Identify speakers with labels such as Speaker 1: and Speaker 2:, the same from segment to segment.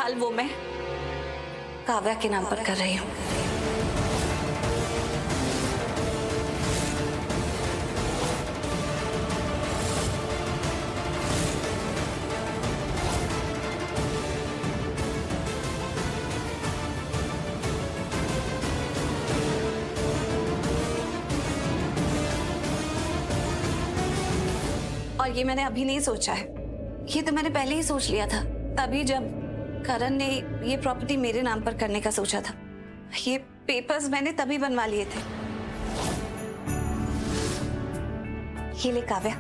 Speaker 1: फिलहाल वो मैं काव्या के नाम पर कर रही हूँ। और ये मैंने अभी नहीं सोचा है, ये तो मैंने पहले ही सोच लिया था, तभी जब करण ने ये प्रॉपर्टी मेरे नाम पर करने का सोचा था। ये पेपर्स मैंने तभी बनवा लिए थे। ये ले काव्या,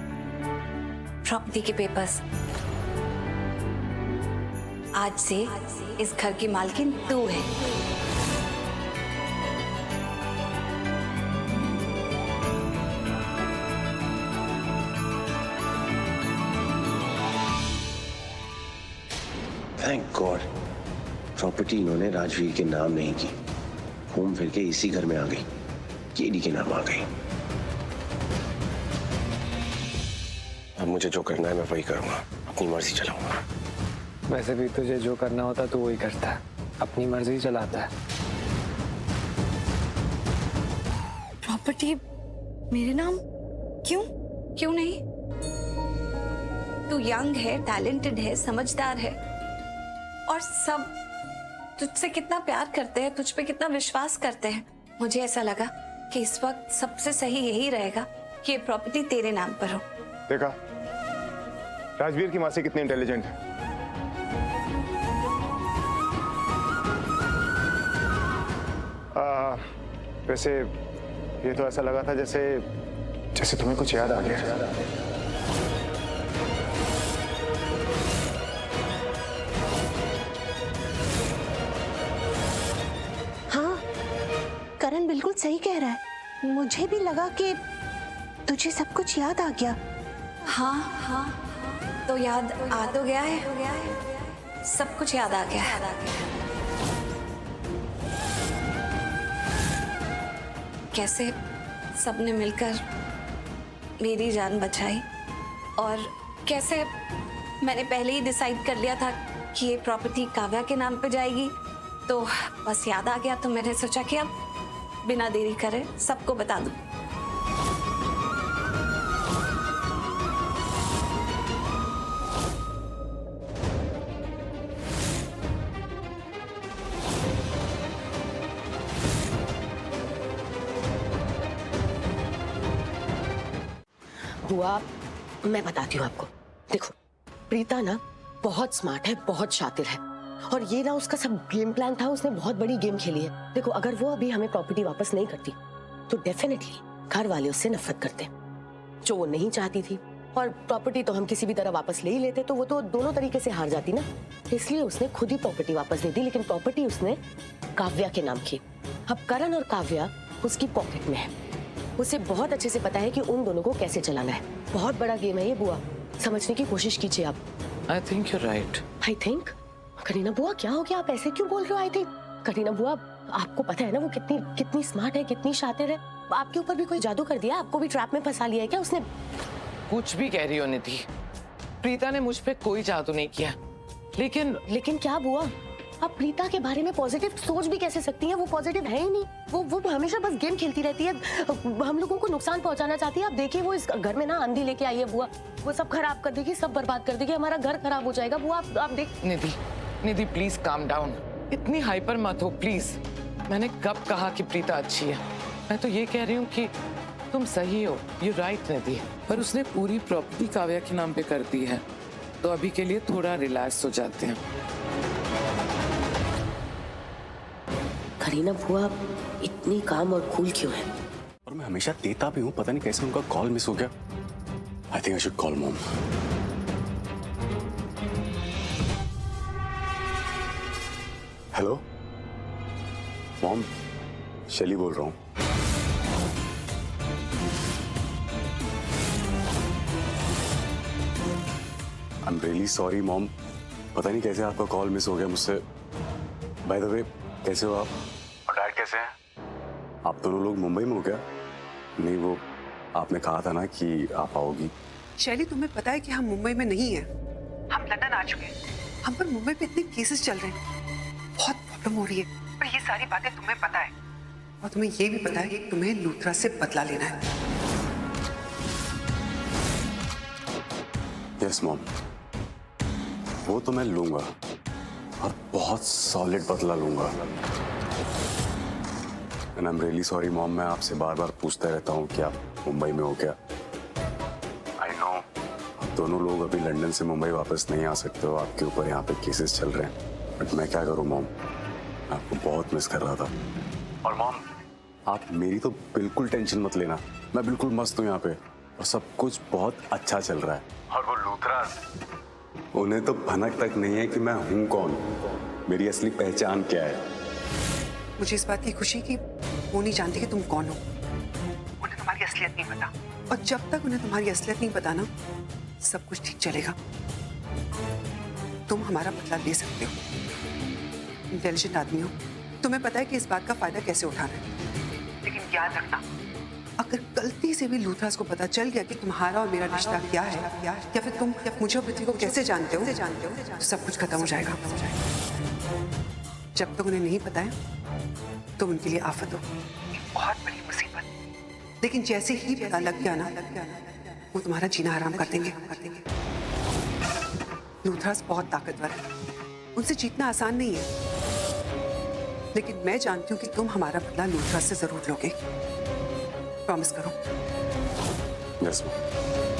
Speaker 1: प्रॉपर्टी के पेपर्स। आज से इस घर की मालकिन तू है।
Speaker 2: थैंक गॉड, प्रॉपर्टी इन्होंने राजवीर के नाम नहीं की, घूम फिर के इसी घर में आ गई, केडी के नाम आ गई। अब मुझे जो करना है मैं वही करूंगा, अपनी मर्जी चलाऊंगा।
Speaker 3: वैसे भी तुझे जो करना होता तो वही करता है, अपनी मर्जी चलाता है।
Speaker 1: प्रॉपर्टी मेरे नाम क्यों? क्यों नहीं? तू यंग है, टैलेंटेड है, समझदार है और सब तुझसे कितना प्यार करते हैं, तुझ पे कितना विश्वास करते हैं। मुझे ऐसा लगा कि इस वक्त सबसे सही यही रहेगा कि ये प्रॉपर्टी तेरे नाम पर हो।
Speaker 4: देखा राजवीर की मासी कितनी इंटेलिजेंट है। वैसे ये तो ऐसा लगा था जैसे तुम्हें कुछ याद आ गया।
Speaker 5: करण बिल्कुल सही कह रहा है, मुझे भी लगा कि तुझे सब कुछ याद आ गया।
Speaker 1: हाँ, तो याद आ तो गया है, सब कुछ याद आ गया है। कैसे सबने मिलकर मेरी जान बचाई और कैसे मैंने पहले ही डिसाइड कर लिया था कि ये प्रॉपर्टी काव्या के नाम पे जाएगी, तो बस याद आ गया। तो मैंने सोचा कि अब बिना देरी करे सबको बता दूं।
Speaker 5: बुआ, मैं बताती हूँ आपको। देखो, प्रीता ना बहुत स्मार्ट है, बहुत शातिर है और ये ना उसका सब गेम प्लान था, उसने बहुत बड़ी गेम खेली है। देखो, अगर वो अभी हमें प्रॉपर्टी वापस नहीं करती तो डेफिनेटली घर वाले उससे नफरत करते, जो वो नहीं चाहती थी। और प्रॉपर्टी तो हम किसी भी तरह वापस ले ही लेते, तो वो तो दोनों तरीके से हार जाती ना। इसलिए उसने खुद ही प्रॉपर्टी वापस दे दी, लेकिन प्रॉपर्टी उसने काव्या के नाम की। अब करण और काव्या उसकी पॉकेट में है। उसे बहुत अच्छे से पता है कि उन दोनों को कैसे चलाना है। बहुत बड़ा गेम है ये बुआ, समझने की कोशिश कीजिए आप।
Speaker 3: I think you're right.
Speaker 5: I think? Kareena बुआ, क्या हो गया? आप ऐसे क्यों बोल रहे हो? आई थिंक करीना बुआ, आपको पता है ना वो कितनी स्मार्ट है, कितनी शातिर है। आपके ऊपर भी कोई जादू कर दिया? आपको भी ट्रैप में फंसा लिया है क्या उसने?
Speaker 3: कुछ भी कह रही हो निधि, प्रीता ने मुझ पे कोई जादू नहीं किया। लेकिन
Speaker 5: क्या बुआ, आप प्रीता के बारे में पॉजिटिव सोच भी कैसे सकती हैं? वो पॉजिटिव है ही नहीं। वो हमेशा बस गेम खेलती रहती है, हम लोगों को नुकसान पहुंचाना चाहती है। आप देखिए, वो इस घर में ना आंधी लेके आई है बुआ, वो सब खराब कर देगी, सब बर्बाद कर देगी, हमारा घर खराब हो जाएगा बुआ। आप देख।
Speaker 3: निधि प्लीज काम डाउन, इतनी हाइपर मत हो प्लीज। मैंने कब कहा कि प्रीता अच्छी है? मैं तो ये कह रही हूँ कि तुम सही हो, यू राइट निधि। पर उसने पूरी प्रॉपर्टी काव्या के नाम पे कर दी है, तो अभी के लिए थोड़ा रिलैक्स हो जाते हैं।
Speaker 5: करीना बुआ इतनी काम और कूल क्यों है?
Speaker 6: और मैं हमेशा देता भी हूँ, पता नहीं कैसे उनका कॉल मिस हो गया। I think I should call mom. Hello mom, शैली बोल रहा हूँ। I am really sorry mom, पता नहीं कैसे आपका कॉल मिस हो गया मुझसे। बाय द वे, कैसे हो आप? और डैड कैसे हैं? आप दोनों लोग मुंबई में हो क्या? नहीं, वो आपने कहा था ना कि आप आओगी।
Speaker 7: शैली, तुम्हें पता है कि हम मुंबई में नहीं हैं, हम लंदन आ चुके हैं। हम पर मुंबई पे इतने केसेस चल रहे हैं, बहुत प्रॉब्लम हो रही है, पर ये सारी बातें तुम्हें पता है और तुम्हें ये भी पता है कि तुम्हें लूथरा से बदला लेना है।
Speaker 6: यस मॉम, वो तो मैं लूंगा और बहुत सॉलिड बदला लूंगा। And I am really sorry mom, मैं आपसे बार बार पूछता रहता हूँ कि आप मुंबई में हो क्या। आई नो आप दोनों लोग अभी लंदन से मुंबई वापस नहीं आ सकते हो, आपके ऊपर यहाँ पे केसेस चल रहे हैं, बट मैं क्या करूँ मॉम, मैं आपको बहुत मिस कर रहा था। और मॉम आप मेरी तो बिल्कुल टेंशन मत लेना, मैं बिल्कुल मस्त हूँ यहाँ पे और सब कुछ बहुत अच्छा चल रहा है। और वो लूथरास, उन्हें तो भनक तक नहीं है कि मैं हूँ कौन, मेरी असली पहचान क्या है।
Speaker 7: मुझे इस बात की खुशी कि वो नहीं जानती कि तुम कौन हो, उन्हें तुम्हारी असलियत नहीं पता, और जब तक उन्हें तुम्हारी असलियत नहीं पता ना, सब कुछ ठीक चलेगा। तुम हमारा बदला ले सकते हो, इंटेलिजेंट आदमी हो, तुम्हें पता है कि इस बात का फायदा कैसे उठाना है। लेकिन याद रखना, अगर गलती से भी लूथरास को पता चल गया कि तुम्हारा और मेरा रिश्ता क्या है, या फिर तुम मुझे और पृथ्वी को कैसे जानते हो, तो सब कुछ खत्म हो जाएगा। जब तक उन्हें नहीं पता है तो उनके लिए आफत हो, बहुत बड़ी मुसीबत। लेकिन जैसे ही पता लग गया ना, वो तुम्हारा जीना हराम कर देंगे। लूथरास बहुत ताकतवर है, उनसे जीतना आसान नहीं है, लेकिन मैं जानती हूँ कि तुम हमारा बदला लूथरास से जरूर लोगे। प्रॉमिस करो।
Speaker 6: Yes ma'am.